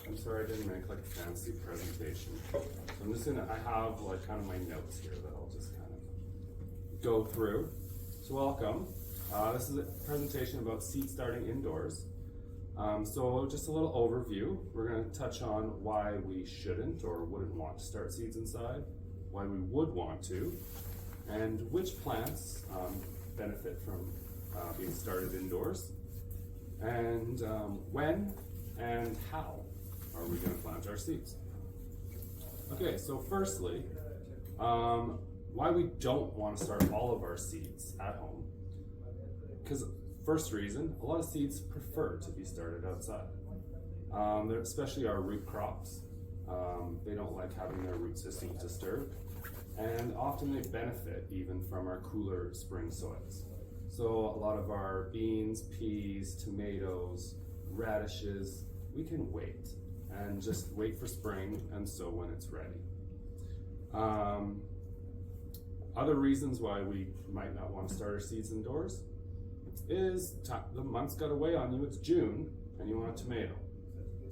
I'm sorry I didn't make like a fancy presentation. So I'm just gonna, I have like kind of my notes here that I'll just kind of go through. So welcome. This is a presentation about seed starting indoors. So just a little overview. We're going to touch on why we shouldn't or wouldn't want to start seeds inside, why we would want to, and which plants benefit from being started indoors, and when and how are we going to plant our seeds. Okay, so firstly, why we don't want to start all of our seeds at home. Because first reason, a lot of seeds prefer to be started outside. Especially our root crops. They don't like having their root systems disturbed. And often they benefit even from our cooler spring soils. So a lot of our beans, peas, tomatoes, radishes, we can wait and just wait for spring and sow when it's ready. Other reasons why we might not want to start our seeds indoors is the month's got away on you. It's June and you want a tomato.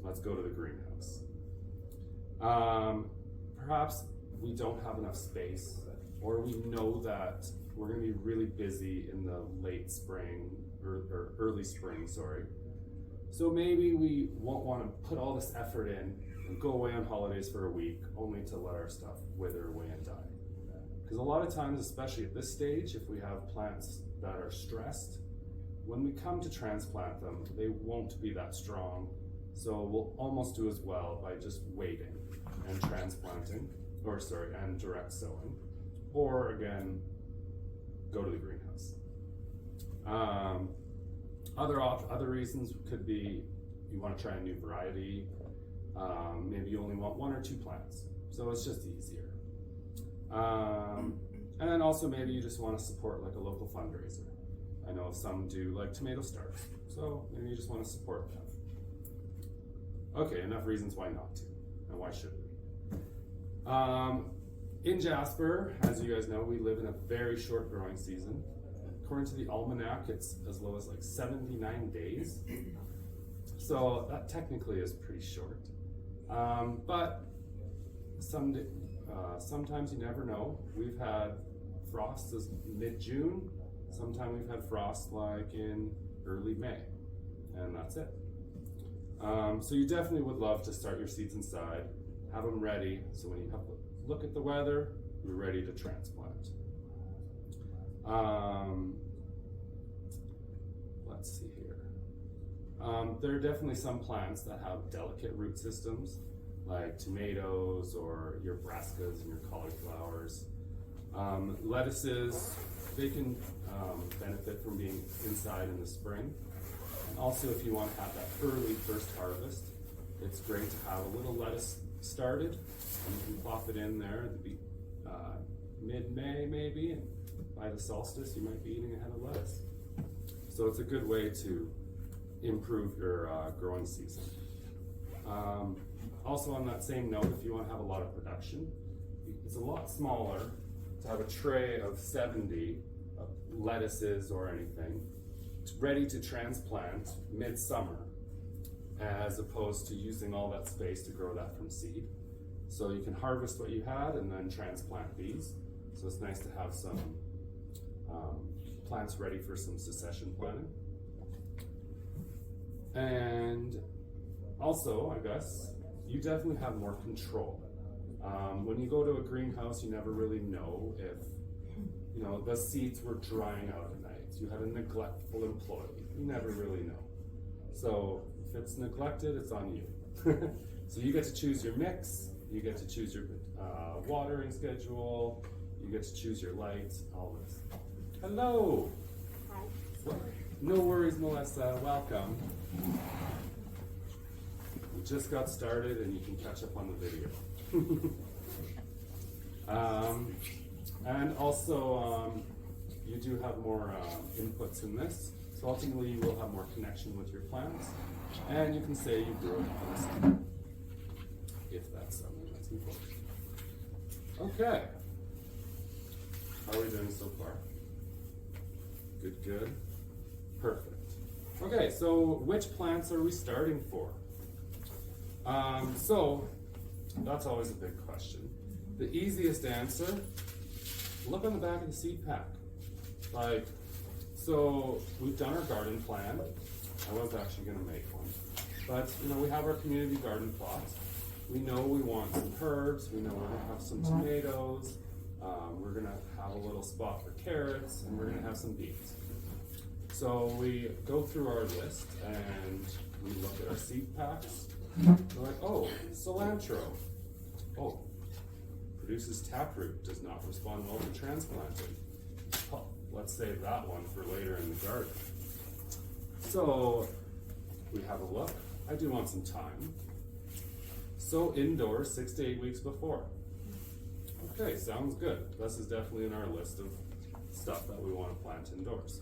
Let's go to the greenhouse. Perhaps we don't have enough space, or we know that we're going to be really busy in the late spring or early spring, sorry. So maybe we won't want to put all this effort in and go away on holidays for a week only to let our stuff wither away and die. Because a lot of times, especially at this stage, if we have plants that are stressed, when we come to transplant them, they won't be that strong. So we'll almost do as well by just waiting and transplanting, and direct sowing, or again, go to the greenhouse. Other reasons could be you want to try a new variety. Maybe you only want 1 or 2 plants, so it's just easier. And also maybe you just want to support like a local fundraiser. I know some do like tomato starts, so maybe you just want to support them. Okay, enough reasons why not to, and why should we? In Jasper, as you guys know, we live in a very short growing season. According to the almanac, it's as low as like 79 days. So that technically is pretty short. But sometimes you never know. We've had frost as mid-June. Sometimes we've had frost like in early May, and that's it. So you definitely would love to start your seeds inside, have them ready, so when you have a look at the weather, you're ready to transplant. Let's see here. There are definitely some plants that have delicate root systems, like tomatoes or your brassicas and your cauliflowers. Lettuces, they can benefit from being inside in the spring. And also, if you want to have that early first harvest, it's great to have a little lettuce started, and you can plop it in there at the mid-May maybe, and by the solstice you might be eating a head of lettuce. So it's a good way to improve your growing season. Also on that same note, if you want to have a lot of production, it's a lot smaller to have a tray of 70 lettuces or anything ready to transplant midsummer, as opposed to using all that space to grow that from seed. So you can harvest what you had and then transplant these. So it's nice to have some plants ready for some succession planting. And also, I guess, you definitely have more control. When you go to a greenhouse, you never really know if, the seeds were drying out at night. You had a neglectful employee. You never really know. So if it's neglected, it's on you. So you get to choose your mix, you get to choose your watering schedule, you get to choose your lights, all this. Hello! Hi. No worries, Melissa, welcome. We just got started and you can catch up on the video. And also, you do have more inputs in this, so ultimately you will have more connection with your plants, and you can say you grew it on the summer, if that's something that's important. Okay, how are we doing so far? Good, good, perfect. Okay, so which plants are we starting for? So that's always a big question. The easiest answer, look on the back of the seed pack. Like, so we've done our garden plan. I was actually gonna make one. But, you know, we have our community garden plot. We know we want some herbs. We know we're gonna have some tomatoes. We're gonna have a little spot for carrots, and we're gonna have some beans. So we go through our list and we look at our seed packs. We're like, oh, cilantro. Oh, produces taproot, does not respond well to transplanting. Oh, let's save that one for later in the garden. So we have a look. I do want some time. Sow indoors 6 to 8 weeks before. Okay, sounds good. This is definitely in our list of stuff that we want to plant indoors.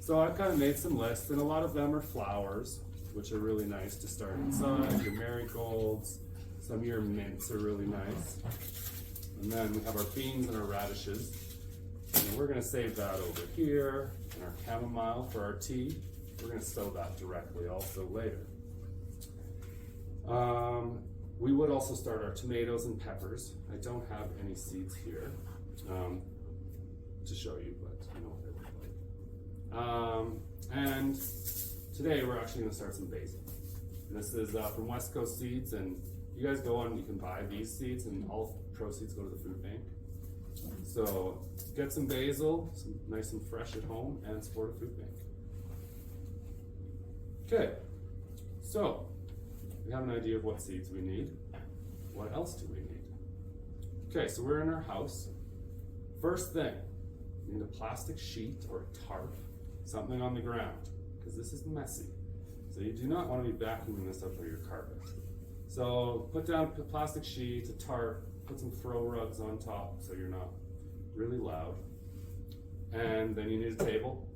So I've kind of made some lists, and a lot of them are flowers, which are really nice to start inside. Your marigolds, some of your mints are really nice. And then we have our beans and our radishes. And we're gonna save that over here, and our chamomile for our tea. We're gonna sow that directly also later. We would also start our tomatoes and peppers. I don't have any seeds here to show you, but I know what they look like. And today we're actually gonna start some basil. This is from West Coast Seeds, and you guys go on, you can buy these seeds, and all proceeds go to the food bank. So get some basil, nice and fresh at home, and support a food bank. Okay, so we have an idea of what seeds we need. What else do we need? Okay, so we're in our house. First thing, you need a plastic sheet or a tarp, something on the ground, because this is messy. So you do not want to be vacuuming this up for your carpet. So put down a plastic sheet, a tarp, put some throw rugs on top so you're not really loud. And then you need a table.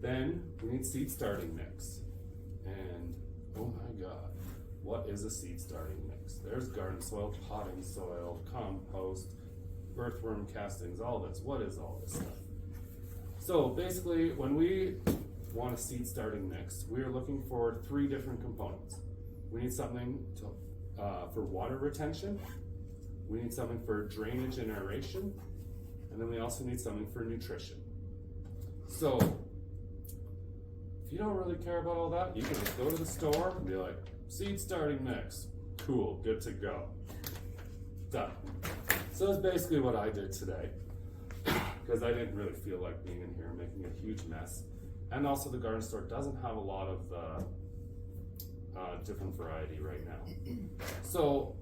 Then we need seed starting mix. And oh my God, what is a seed starting mix? There's garden soil, potting soil, compost, earthworm castings, all this. What is all this stuff? So basically, when we want a seed starting mix, we are looking for 3 different components. We need something for water retention, we need something for drainage and aeration, and then we also need something for nutrition. So, if you don't really care about all that, you can just go to the store and be like, seed starting mix. Cool, good to go. Done. So that's basically what I did today, because I didn't really feel like being in here and making a huge mess. And also the garden store doesn't have a lot of different variety right now. So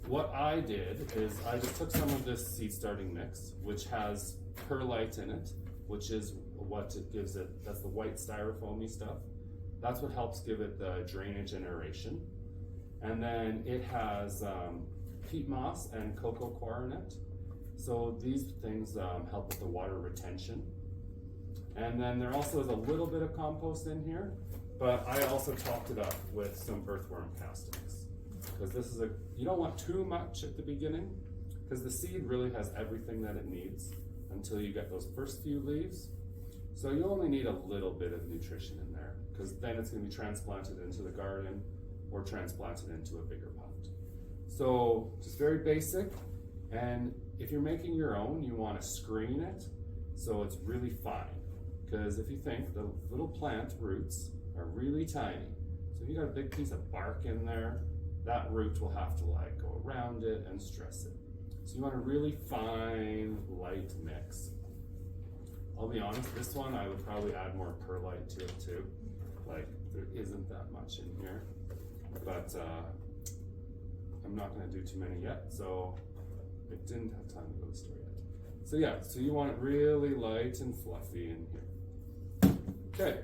what I did is I just took some of this seed starting mix, which has perlite in it, which is what it gives it, that's the white styrofoamy stuff. That's what helps give it the drainage and aeration. And then it has peat moss and cocoa coir in it. So these things help with the water retention. And then there also is a little bit of compost in here, but I also topped it up with some earthworm castings. Because this is you don't want too much at the beginning, because the seed really has everything that it needs until you get those first few leaves. So you only need a little bit of nutrition in there, because then it's going to be transplanted into the garden or transplanted into a bigger pot. So just very basic, and if you're making your own, you want to screen it so it's really fine. Because if you think, the little plant roots are really tiny. So if you got a big piece of bark in there, that root will have to like go around it and stress it. So you want a really fine, light mix. I'll be honest, this one I would probably add more perlite to it too. Like, there isn't that much in here, but I'm not gonna do too many yet, so I didn't have time to go to the store yet. So yeah, so you want it really light and fluffy in here. Okay,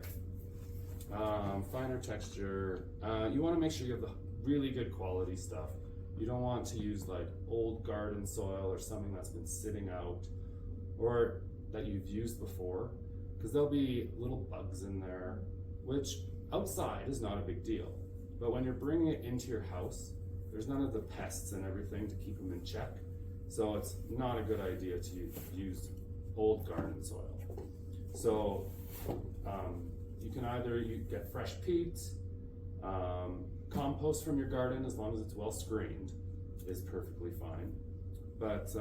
finer texture. You wanna make sure you have the really good quality stuff. You don't want to use like old garden soil or something that's been sitting out or that you've used before, because there'll be little bugs in there, which outside is not a big deal. But when you're bringing it into your house, there's none of the pests and everything to keep them in check. So it's not a good idea to use old garden soil. So you can either get fresh peat, Compost from your garden, as long as it's well screened, is perfectly fine. But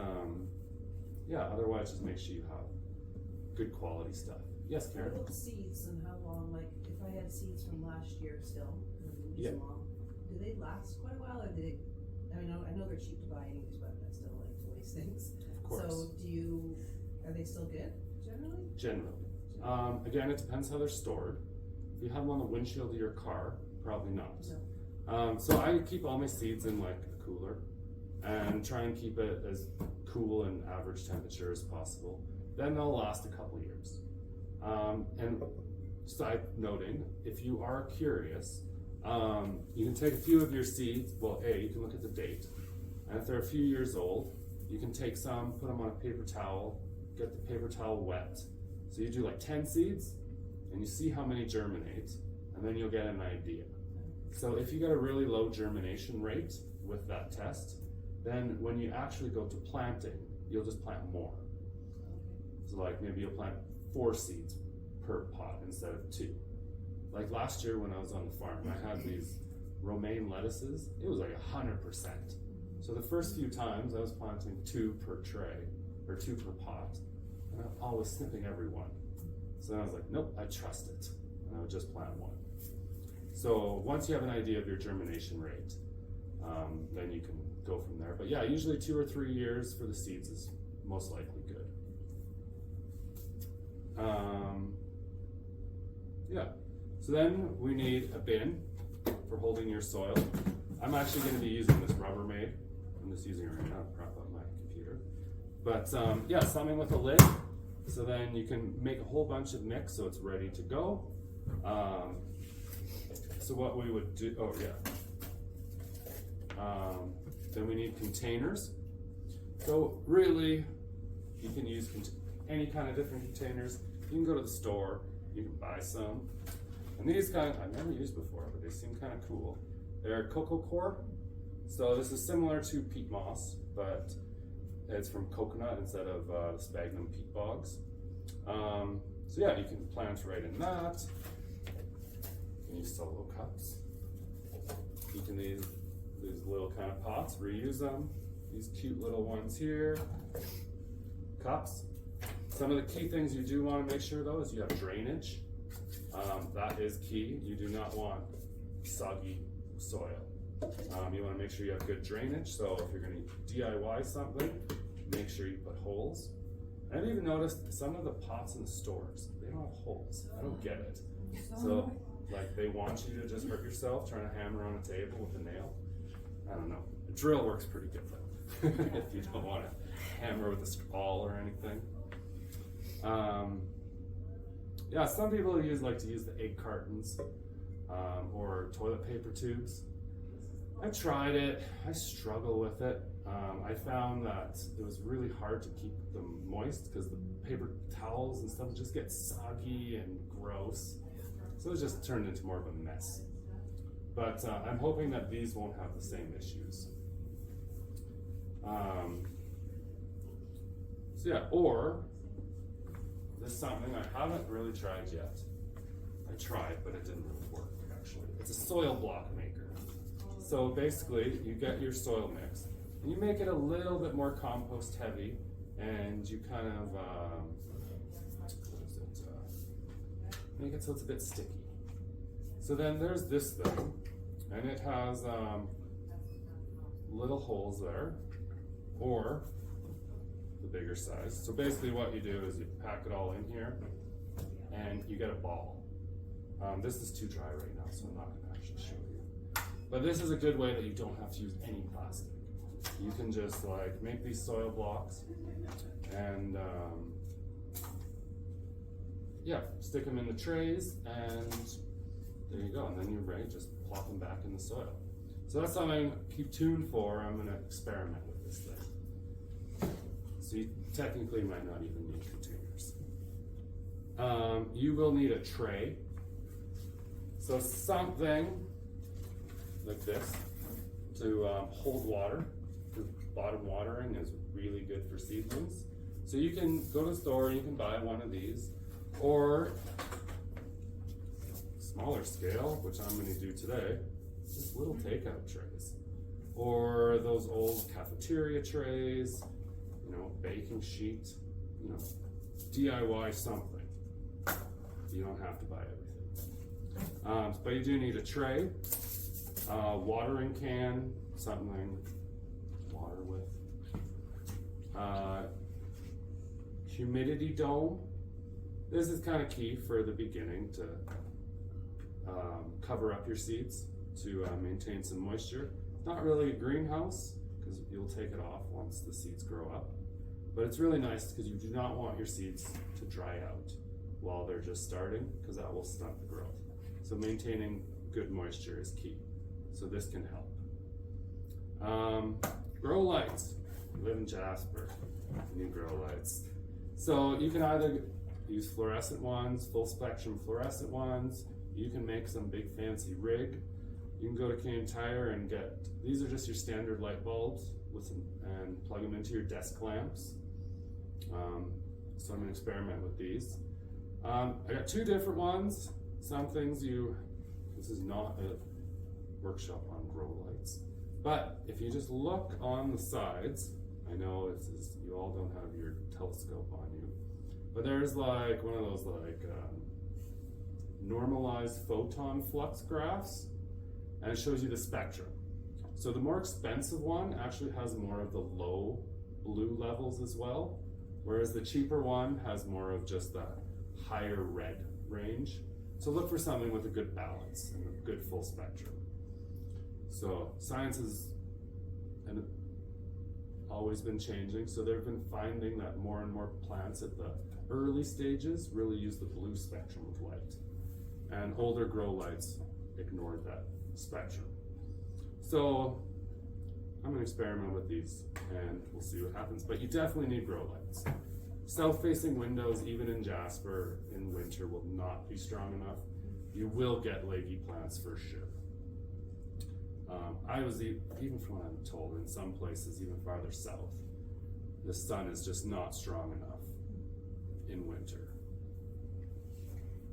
yeah, otherwise just make sure you have good quality stuff. Yes, Karen? What about seeds and how long, like if I had seeds from last year still, Yeah. do they last quite a while, or do they, I know they're cheap to buy anyways, but I still like to waste things. Of course. So are they still good, generally? Generally. Again, it depends how they're stored. If you have them on the windshield of your car, probably not. No. So I keep all my seeds in like a cooler and try and keep it as cool and average temperature as possible. Then they'll last a couple years. And side noting, if you are curious, you can take a few of your seeds. Well, you can look at the date, and if they're a few years old, you can take some, put them on a paper towel, get the paper towel wet. So you do like 10 seeds, and you see how many germinate, and then you'll get an idea. So if you get a really low germination rate with that test, then when you actually go to planting, you'll just plant more. So like maybe you'll plant 4 seeds per pot instead of 2. Like last year when I was on the farm, I had these romaine lettuces. It was like 100%. So the first few times I was planting 2 per tray, or 2 per pot, and I was snipping every one. So then I was like, nope, I trust it, and I would just plant 1. So once you have an idea of your germination rate, then you can go from there. But yeah, usually 2 or 3 years for the seeds is most likely good. Yeah, so then we need a bin for holding your soil. I'm actually going to be using this Rubbermaid. I'm just using it right now to prop up my computer. But yeah, something with a lid, so then you can make a whole bunch of mix so it's ready to go. So what we would do, then we need containers. So really, you can use any kind of different containers. You can go to the store, you can buy some. And these I've never used before, but they seem kind of cool. They're cocoa core. So this is similar to peat moss, but it's from coconut instead of the sphagnum peat bogs. So yeah, you can plant right in that. You can use solo cups. You can use these little kind of pots, reuse them. These cute little ones here. Cups. Some of the key things you do want to make sure though is you have drainage. That is key. You do not want soggy soil. You want to make sure you have good drainage. So if you're going to DIY something, make sure you put holes. I've even noticed some of the pots in the stores, they don't have holes. I don't get it. So like they want you to just hurt yourself trying to hammer on a table with a nail. I don't know. A drill works pretty good though, if you don't want to hammer with a awl or anything. Yeah, some people like to use the egg cartons or toilet paper tubes. I tried it. I struggle with it. I found that it was really hard to keep them moist because the paper towels and stuff just get soggy and gross. So it just turned into more of a mess. But I'm hoping that these won't have the same issues. So yeah, or this is something I haven't really tried yet. I tried, but it didn't really work actually. It's a soil block maker. So basically, you get your soil mix, and you make it a little bit more compost heavy, and you kind of, make it so it's a bit sticky. So then there's this thing, and it has little holes there, or the bigger size. So basically what you do is you pack it all in here, and you get a ball. This is too dry right now, so I'm not going to actually show you. But this is a good way that you don't have to use any plastic. You can just like make these soil blocks and yeah, stick them in the trays, and there you go. And then you're ready, just plop them back in the soil. So that's something to keep tuned for. I'm going to experiment with this thing. So you technically might not even need containers. You will need a tray. So something like this to hold water, because bottom watering is really good for seedlings. So you can go to the store and you can buy one of these, or smaller scale, which I'm gonna do today, just little takeout trays. Or those old cafeteria trays, you know, baking sheet, you know, DIY something. You don't have to buy everything. But you do need a tray, watering can, something water with, humidity dome. This is kind of key for the beginning to cover up your seeds to maintain some moisture. It's not really a greenhouse because you'll take it off once the seeds grow up, but it's really nice because you do not want your seeds to dry out while they're just starting, because that will stunt the growth. So maintaining good moisture is key. So this can help. Grow lights. We live in Jasper. You need grow lights. So you can either use fluorescent ones, full spectrum fluorescent ones. You can make some big fancy rig. You can go to Canadian Tire and get, these are just your standard light bulbs with some, and plug them into your desk lamps. So I'm gonna experiment with these. I got two different ones. Some things this is not a workshop on grow lights, but if you just look on the sides, I know you all don't have your telescope on you, but there's like one of those like normalized photon flux graphs, and it shows you the spectrum. So the more expensive one actually has more of the low blue levels as well, whereas the cheaper one has more of just the higher red range. So look for something with a good balance and a good full spectrum. So science has always been changing, so they've been finding that more and more plants at the early stages really use the blue spectrum of light, and older grow lights ignored that spectrum. So I'm gonna experiment with these and we'll see what happens, but you definitely need grow lights. South-facing windows, even in Jasper in winter, will not be strong enough. You will get leggy plants for sure. I was, even from what I'm told, in some places, even farther south, the sun is just not strong enough in winter.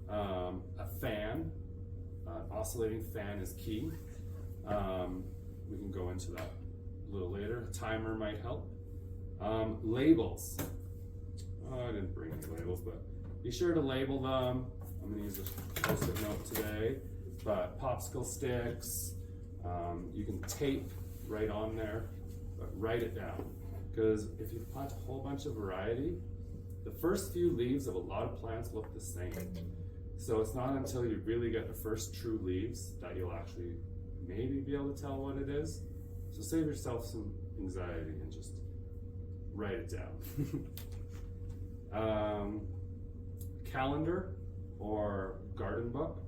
A fan, oscillating fan is key. We can go into that a little later. A timer might help. Labels. Oh, I didn't bring any labels, but be sure to label them. I'm gonna use a post-it note today, but popsicle sticks, you can tape right on there, but write it down. Because if you plant a whole bunch of variety, the first few leaves of a lot of plants look the same. So it's not until you really get the first true leaves that you'll actually maybe be able to tell what it is. So save yourself some anxiety and just write it down. Calendar or garden book,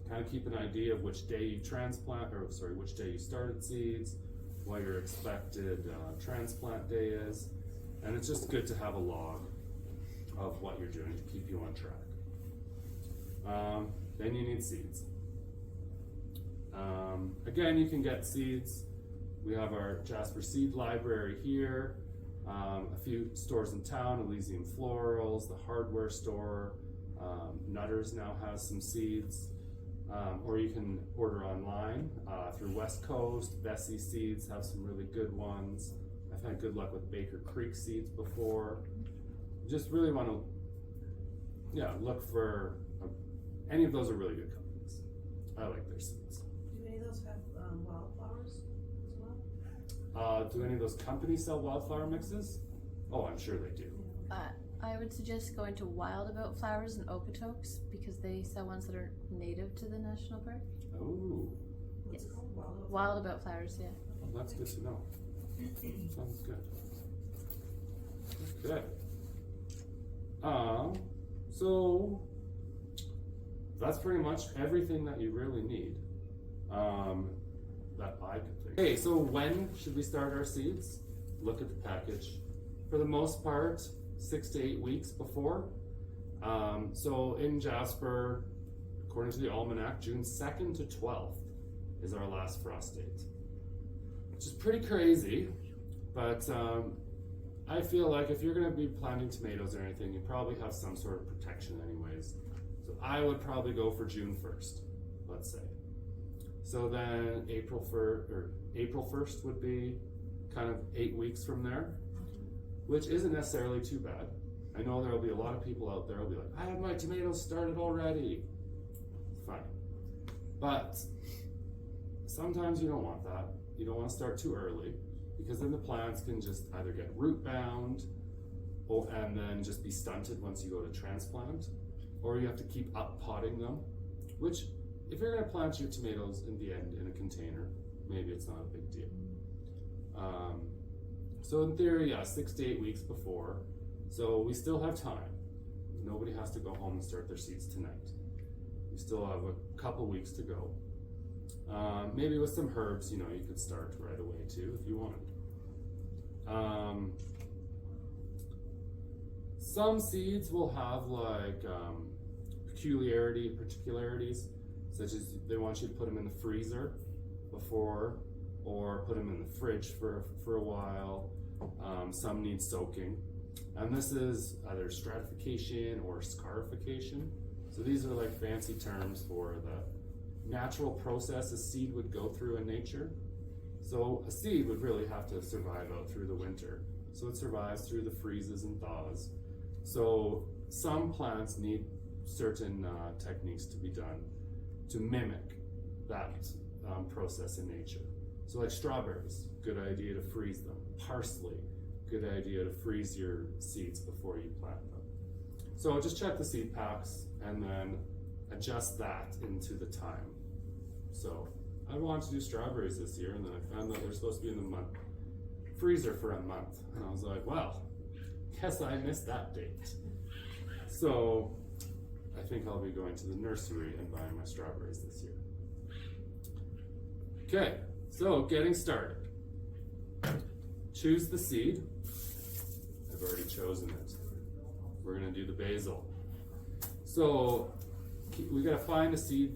kind of keep an idea of which day you which day you started seeds, what your expected transplant day is, and it's just good to have a log of what you're doing to keep you on track. Then you need seeds. Again, you can get seeds. We have our Jasper Seed Library here. A few stores in town, Elysium Florals, the hardware store, Nutters now has some seeds, or you can order online through West Coast. Bessie Seeds have some really good ones. I've had good luck with Baker Creek Seeds before. Just really want to, look for, any of those are really good companies. I like their seeds. Do any of those have wildflowers as well? Do any of those companies sell wildflower mixes? Oh, I'm sure they do. I would suggest going to Wild About Flowers and Okotoks because they sell ones that are native to the national park. Oh. What's it called? Wild About Flowers, yeah. Well, that's good to know. Sounds good. Okay. So that's pretty much everything that you really need. That I could think. Okay, so when should we start our seeds? Look at the package. For the most part, 6 to 8 weeks before. So in Jasper, according to the almanac, June 2nd to 12th is our last frost date, which is pretty crazy, but I feel like if you're gonna be planting tomatoes or anything, you probably have some sort of protection anyways. So So I would probably go for June 1st, let's say. So then April 1st would be kind of 8 weeks from there, which isn't necessarily too bad. I know there'll be a lot of people out there who'll be like, I have my tomatoes started already. Fine. But sometimes you don't want that. You don't want to start too early, because then the plants can just either get root bound and then just be stunted once you go to transplant, or you have to keep up potting them, which if you're going to plant your tomatoes in the end in a container, maybe it's not a big deal. So in theory, yeah, 6 to 8 weeks before. So we still have time. Nobody has to go home and start their seeds tonight. We still have a couple weeks to go. Maybe with some herbs, you could start right away too if you wanted. Some seeds will have like particularities, such as they want you to put them in the freezer before, or put them in the fridge for a while. Some need soaking. And this is either stratification or scarification. So these are like fancy terms for the natural process a seed would go through in nature. So a seed would really have to survive out through the winter. So it survives through the freezes and thaws. So some plants need certain techniques to be done to mimic that process in nature. So like strawberries, good idea to freeze them. Parsley, good idea to freeze your seeds before you plant them. So just check the seed packs and then adjust that into the time. So I wanted to do strawberries this year, and then I found that they're supposed to be in the freezer for a month. And I was like, well, guess I missed that date. So I think I'll be going to the nursery and buying my strawberries this year. Okay, so getting started. Choose the seed. I've already chosen it. We're gonna do the basil. So we gotta find a seed,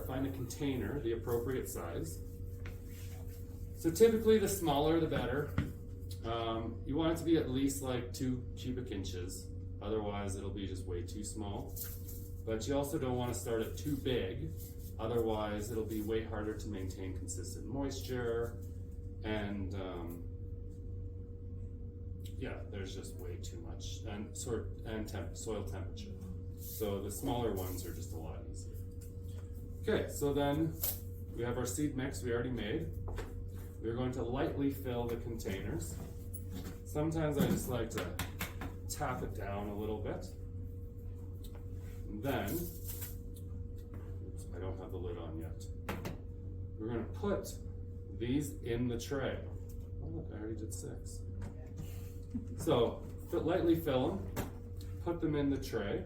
find a container, the appropriate size. So typically the smaller the better. You want it to be at least like 2 cubic inches. Otherwise it'll be just way too small. But you also don't want to start it too big. Otherwise it'll be way harder to maintain consistent moisture, and yeah, there's just way too much soil temperature. So the smaller ones are just a lot easier. Okay, so then we have our seed mix we already made. We're going to lightly fill the containers. Sometimes I just like to tap it down a little bit. And then, oops, I don't have the lid on yet. We're going to put these in the tray. Oh look, I already did 6. So lightly fill them, put them in the tray,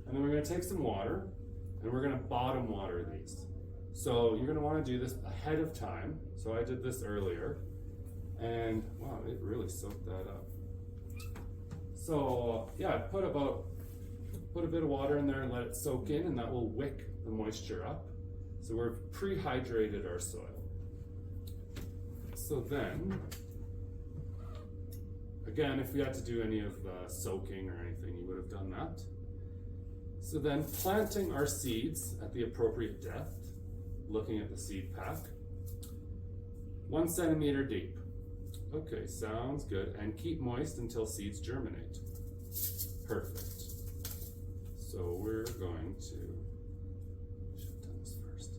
and then we're going to take some water and we're going to bottom water these. So you're going to want to do this ahead of time. So I did this earlier, and wow, it really soaked that up. So yeah, put a bit of water in there and let it soak in, and that will wick the moisture up. So we've pre-hydrated our soil. So then, again, if we had to do any of the soaking or anything, you would have done that. So then planting our seeds at the appropriate depth, looking at the seed pack, 1 centimeter deep. Okay, sounds good. And keep moist until seeds germinate. Perfect. So we're going to, I should have done this first.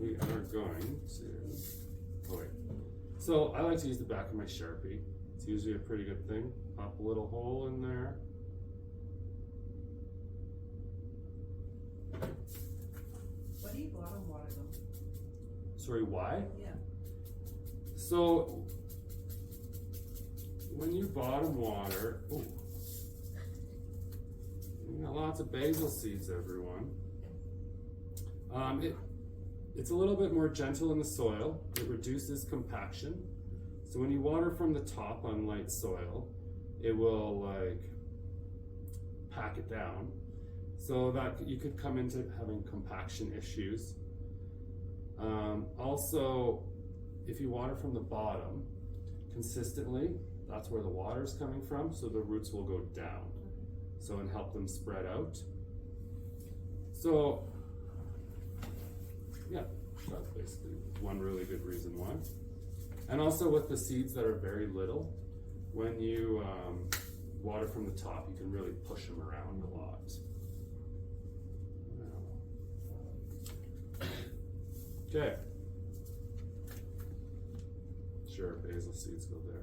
We are going to, oh wait. So I like to use the back of my Sharpie. It's usually a pretty good thing. Pop a little hole in there. What do you bottom water them? Sorry, why? Yeah. So when you bottom water, ooh, you got lots of basil seeds, everyone. It's a little bit more gentle in the soil. It reduces compaction. So when you water from the top on light soil, it will like pack it down. So that you could come into having compaction issues. Also, if you water from the bottom consistently, that's where the water is coming from, so the roots will go down. So, and help them spread out. So, yeah, that's basically one really good reason why. And also with the seeds that are very little, when you water from the top, you can really push them around a lot. Okay. Sure, basil seeds go there.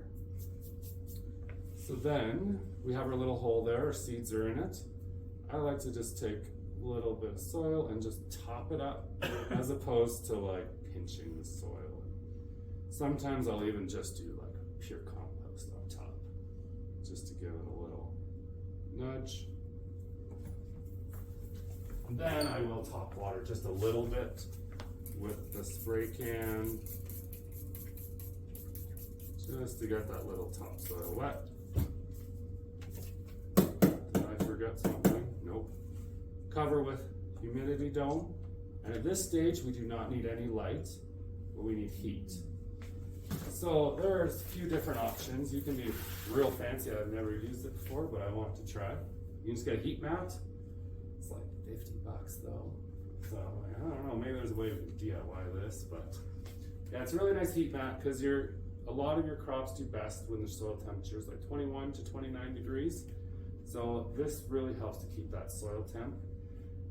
So then we have our little hole there, our seeds are in it. I like to just take a little bit of soil and just top it up as opposed to like pinching the soil. Sometimes I'll even just do like pure compost on top just to give it a little nudge. And then I will top water just a little bit with the spray can just to get that little topsoil wet. Did I forget something? Nope. Cover with humidity dome. And at this stage, we do not need any light, but we need heat. So there's a few different options. You can be real fancy. I've never used it before, but I want to try. You can just get a heat mat. It's like $50 though. So I don't know, maybe there's a way we can DIY this, but yeah, it's a really nice heat mat because a lot of your crops do best when the soil temperature is like 21 to 29 degrees. So this really helps to keep that soil temp.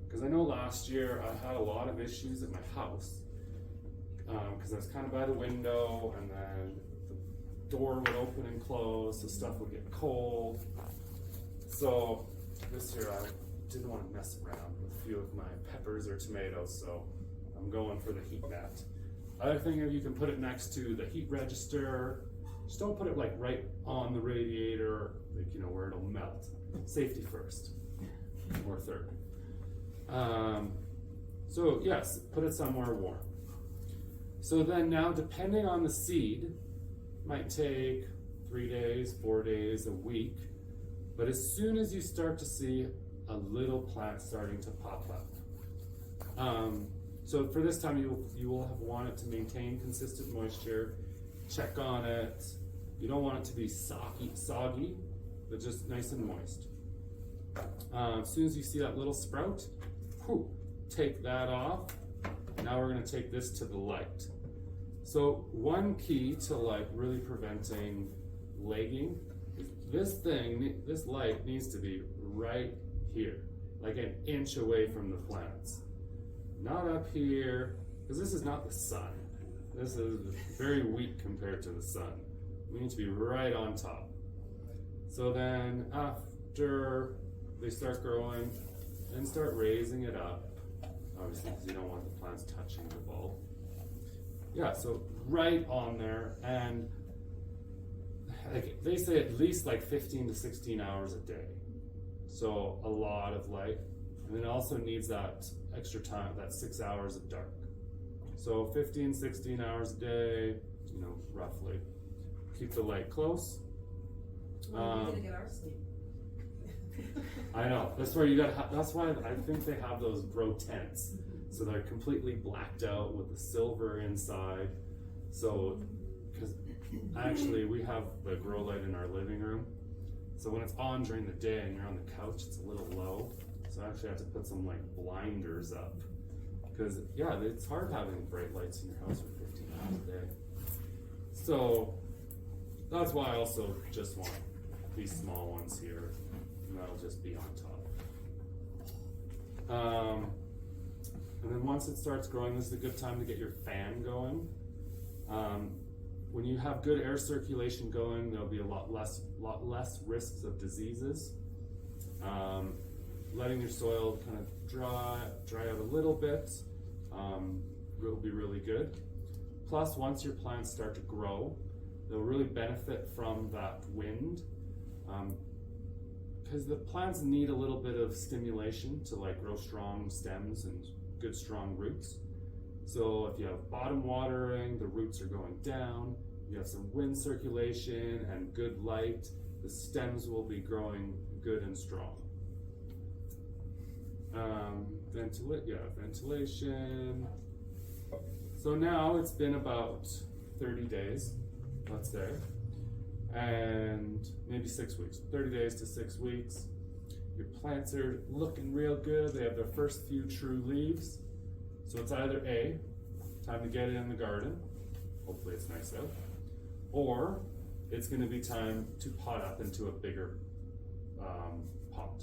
Because I know last year I had a lot of issues at my house because I was kind of by the window and then the door would open and close, so stuff would get cold. So this year I didn't want to mess around with a few of my peppers or tomatoes, so I'm going for the heat mat. Other thing is you can put it next to the heat register. Just don't put it like right on the radiator, like where it'll melt. Safety first, or third. So yes, put it somewhere warm. So then now, depending on the seed, might take 3 days, 4 days, a week. But as soon as you start to see a little plant starting to pop up. So for this time, you will have wanted to maintain consistent moisture, check on it. You don't want it to be soggy, but just nice and moist. As soon as you see that little sprout, take that off. Now we're going to take this to the light. So one key to like really preventing lagging, this light needs to be right here, like an inch away from the plants. Not up here, because this is not the sun. This is very weak compared to the sun. We need to be right on top. So then after they start growing, then start raising it up. Obviously, because you don't want the plants touching the bulb. Yeah, so right on there, and like they say at least like 15 to 16 hours a day. So a lot of light. And then it also needs that extra time, that 6 hours of dark. So 15, 16 hours a day, roughly. Keep the light close. We're gonna get our sleep. I know. That's where that's why I think they have those grow tents. So they're completely blacked out with the silver inside. So, because actually we have the grow light in our living room. So when it's on during the day and you're on the couch, it's a little low. So I actually have to put some like blinders up. Because yeah, it's hard having bright lights in your house for 15 hours a day. So that's why I also just want these small ones here. And that'll just be on top. And then once it starts growing, this is a good time to get your fan going. When you have good air circulation going, there'll be a lot less risks of diseases. Letting your soil kind of dry out a little bit will be really good. Plus, once your plants start to grow, they'll really benefit from that wind. Because the plants need a little bit of stimulation to like grow strong stems and good strong roots. So if you have bottom watering, the roots are going down, you have some wind circulation and good light, the stems will be growing good and strong. Ventilation. So now it's been about 30 days, let's say. and maybe 6 weeks, 30 days to 6 weeks. Your plants are looking real good. They have their first few true leaves. So it's either A, time to get it in the garden, hopefully it's nice out, or it's gonna be time to pot up into a bigger pot.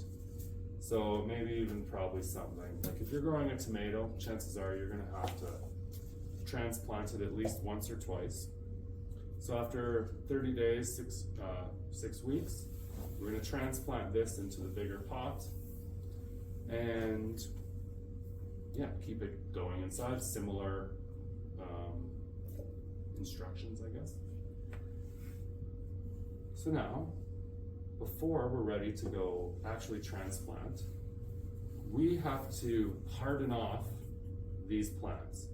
So maybe even probably something, like if you're growing a tomato, chances are you're gonna have to transplant it at least once or twice. So after 30 days, 6 weeks, we're gonna transplant this into the bigger pot and yeah, keep it going inside. Similar instructions, I guess. So now, before we're ready to go actually transplant, we have to harden off these plants.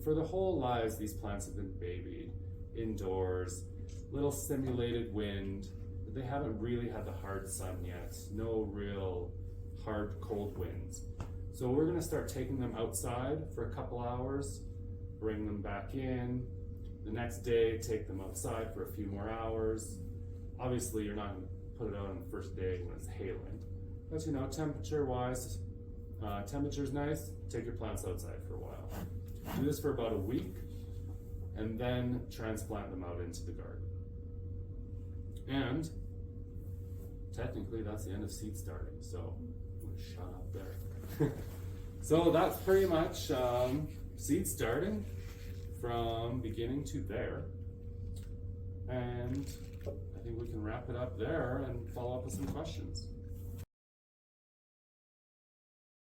For the whole lives, these plants have been babied indoors, little simulated wind. They haven't really had the hard sun yet, no real hard cold winds. So we're gonna start taking them outside for a couple hours, bring them back in. The next day, take them outside for a few more hours. Obviously, you're not gonna put it out on the first day when it's hailing. But you know, temperature-wise, temperature's nice, take your plants outside for a while. Do this for about a week, and then transplant them out into the garden. And technically, that's the end of seed starting, so I'm gonna shut up there. So that's pretty much seed starting from beginning to there. And I think we can wrap it up there and follow up with some questions.